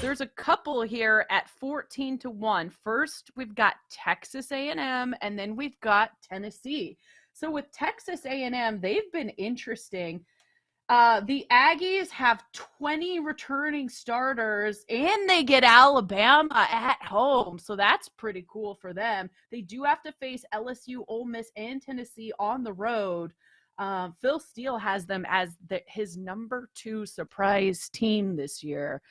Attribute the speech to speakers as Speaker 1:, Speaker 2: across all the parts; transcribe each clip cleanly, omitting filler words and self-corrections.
Speaker 1: There's a couple here at 14-1. First, we've got Texas A&M, and then we've got Tennessee. So with Texas A&M, they've been interesting. The Aggies have 20 returning starters, and they get Alabama at home. So that's pretty cool for them. They do have to face LSU, Ole Miss, and Tennessee on the road. Phil Steele has them as his number 2 surprise team this year.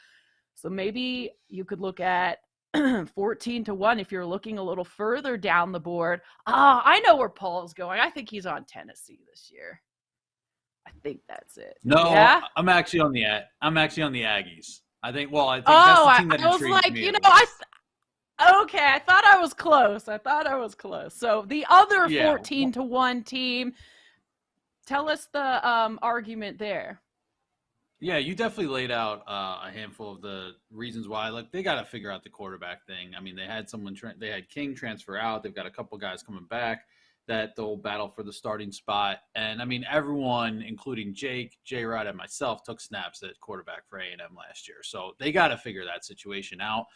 Speaker 1: So maybe you could look at 14-1 if you're looking a little further down the board. I know where Paul's going. I think he's on Tennessee this year. I think that's it.
Speaker 2: No,
Speaker 1: yeah?
Speaker 2: I'm actually on the Aggies. I think that's the team that intrigues me.
Speaker 1: I thought I was close. So the other 14-1 team, tell us the argument there.
Speaker 2: Yeah, you definitely laid out a handful of the reasons why. Like, they got to figure out the quarterback thing. I mean, they had they had King transfer out. They've got a couple guys coming back that they'll battle for the starting spot. And I mean, everyone, including Jake, J-Rod, and myself, took snaps at quarterback for A&M last year. So they got to figure that situation out.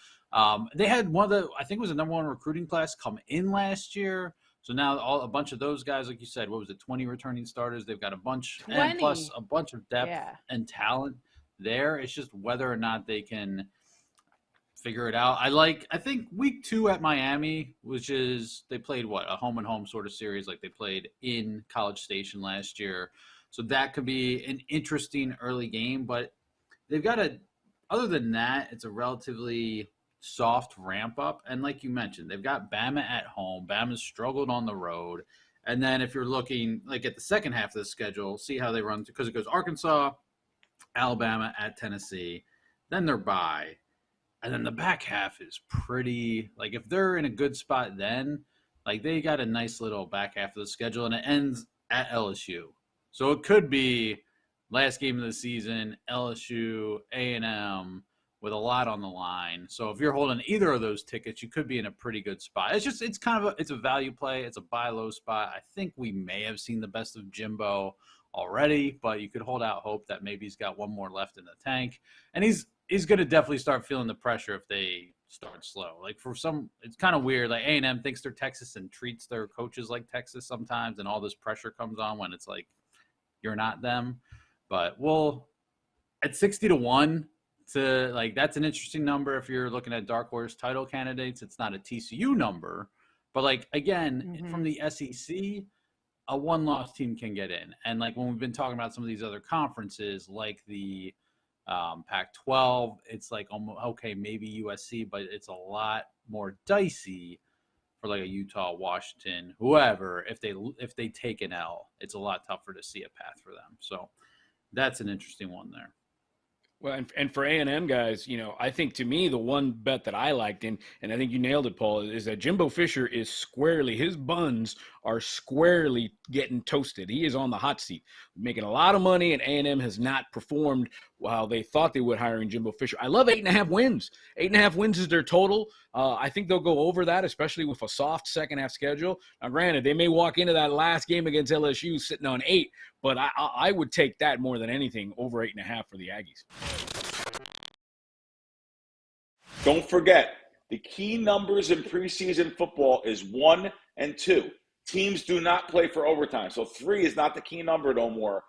Speaker 2: They had I think it was the number 1 recruiting class come in last year. So now a bunch of those guys, like you said, 20 returning starters? They've got a bunch,
Speaker 1: 20.
Speaker 2: and plus a bunch of depth and talent there. It's just whether or not they can figure it out. I think week 2 at Miami, which is they played a home and home sort of series, like they played in College Station last year. So that could be an interesting early game, but they've got other than that, it's a relatively soft ramp up. And like you mentioned, they've got Bama at home. Bama's struggled on the road. And then if you're looking like at the second half of the schedule, see how they run, because it goes Arkansas, Alabama at Tennessee, then their bye. And then the back half is pretty, like, if they're in a good spot then, like, they got a nice little back half of the schedule, and it ends at LSU. So it could be last game of the season, LSU, A&M, with a lot on the line. So if you're holding either of those tickets, you could be in a pretty good spot. It's a value play. It's a buy low spot. I think we may have seen the best of Jimbo already, but you could hold out hope that maybe he's got one more left in the tank. And he's going to definitely start feeling the pressure if they start slow. Like, it's kind of weird. Like, A&M thinks they're Texas and treats their coaches like Texas sometimes, and all this pressure comes on when it's like you're not them. But at 60-1, that's an interesting number if you're looking at dark horse title candidates. It's not a TCU number, but like, again, from the SEC, a one-loss team can get in. And like when we've been talking about some of these other conferences, like the Pac-12, it's like, okay, maybe USC, but it's a lot more dicey for like a Utah, Washington, whoever. If they take an L, it's a lot tougher to see a path for them. So that's an interesting one there.
Speaker 3: Well, and for A&M guys, I think to me the one bet that I liked, and I think you nailed it, Paul, is that Jimbo Fisher is his buns are squarely getting toasted. He is on the hot seat, making a lot of money, and A&M has not performed while they thought they would hiring Jimbo Fisher. I love 8.5 wins. 8.5 wins is their total. I think they'll go over that, especially with a soft second half schedule. Now, granted, they may walk into that last game against LSU sitting on 8, but I would take that more than anything over 8.5 for the Aggies.
Speaker 4: Don't forget, the key numbers in preseason football is 1 and 2. Teams do not play for overtime. So 3 is not the key number no more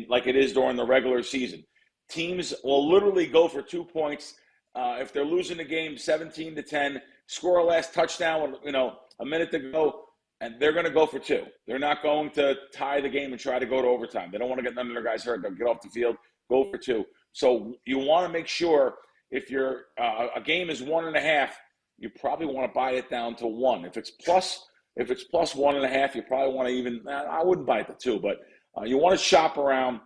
Speaker 4: like it is during the regular season. Teams will literally go for 2 points. If they're losing the game 17-10, score a last touchdown with a minute to go, and they're going to go for 2. They're not going to tie the game and try to go to overtime. They don't want to get none of their guys hurt. They'll get off the field, go for 2. So you want to make sure if you're a game is 1.5, you probably want to buy it down to 1. If it's plus 1.5, you probably want to even. I wouldn't buy it to 2, but you want to shop around.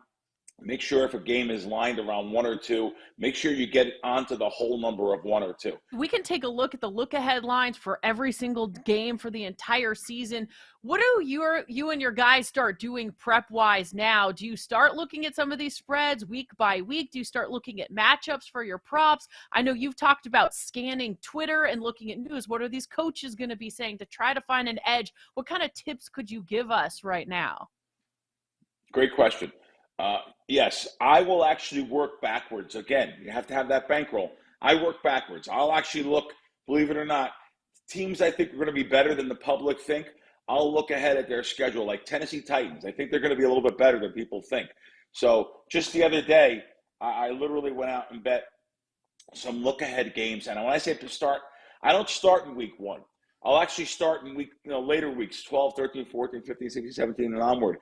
Speaker 4: Make sure if a game is lined around 1 or 2, make sure you get onto the whole number of 1 or 2.
Speaker 1: We can take a look at the look-ahead lines for every single game for the entire season. What do you and your guys start doing prep-wise now? Do you start looking at some of these spreads week by week? Do you start looking at matchups for your props? I know you've talked about scanning Twitter and looking at news. What are these coaches going to be saying to try to find an edge? What kind of tips could you give us right now?
Speaker 4: Great question. Yes, I will actually work backwards. Again, you have to have that bankroll. I work backwards. I'll actually look, believe it or not, teams I think are going to be better than the public think. I'll look ahead at their schedule, like Tennessee Titans. I think they're going to be a little bit better than people think. So just the other day, I literally went out and bet some look-ahead games. And when I say to start, I don't start in week 1. I'll actually start in later weeks, 12, 13, 14, 15, 16, 17, and onward.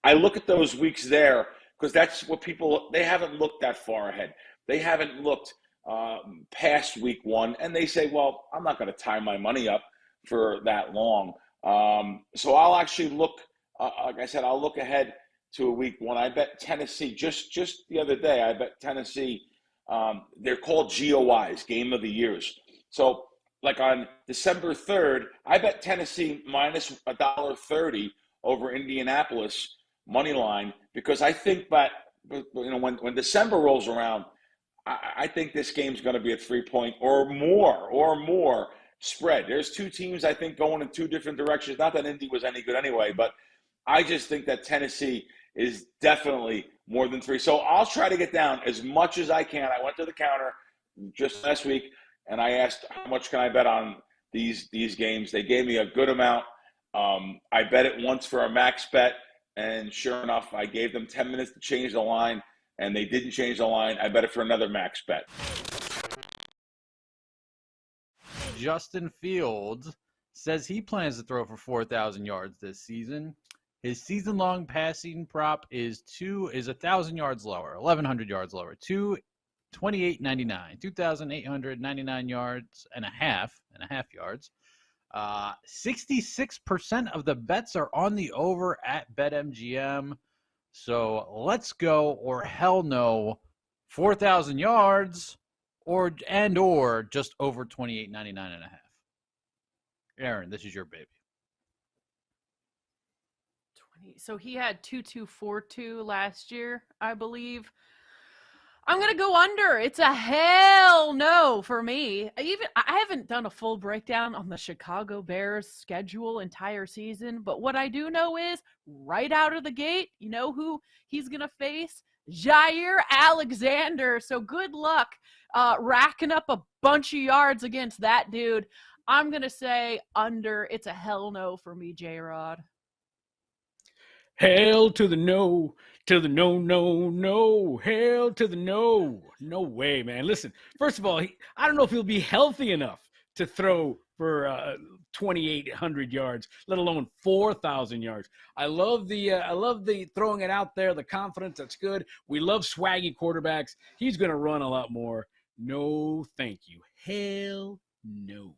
Speaker 4: I look at those weeks there because that's what they haven't looked that far ahead. They haven't looked past week 1, and they say, well, I'm not going to tie my money up for that long. So I'll actually look, like I said, I'll look ahead to a week 1. I bet Tennessee, just the other day, I bet Tennessee, they're called GOIs, Game of the Years. So like on December 3rd, I bet Tennessee minus $1.30 over Indianapolis money line, because I think that when December rolls around, I think this game's going to be a 3-point or more spread. There's two teams I think going in two different directions. Not that Indy was any good anyway, but I just think that Tennessee is definitely more than 3. So I'll try to get down as much as I can. I went to the counter just last week and I asked how much can I bet on these games. They gave me a good amount. I bet it once for a max bet, and sure enough, I gave them 10 minutes to change the line, and they didn't change the line. I bet it for another max bet.
Speaker 2: Justin Fields says he plans to throw for 4,000 yards this season. His season-long passing prop is 1,000 yards lower, 1,100 yards lower, 2,2899, 2,899 yards and a half yards. 66% of the bets are on the over at BetMGM. So let's go, or hell no, 4,000 yards, or just over 28.99 and a half. Aaron, this is your baby.
Speaker 1: So he had 2,242 last year, I believe. I'm going to go under. It's a hell no for me. I haven't done a full breakdown on the Chicago Bears schedule entire season, but what I do know is right out of the gate, you know who he's going to face? Jair Alexander. So good luck racking up a bunch of yards against that dude. I'm going to say under. It's a hell no for me, J-Rod.
Speaker 3: Hell to the no, to the no, no, no. Hell to the no. No way, man. Listen, first of all, I don't know if he'll be healthy enough to throw for 2,800 yards, let alone 4,000 yards. I love the throwing it out there, the confidence. That's good. We love swaggy quarterbacks. He's going to run a lot more. No, thank you. Hell no.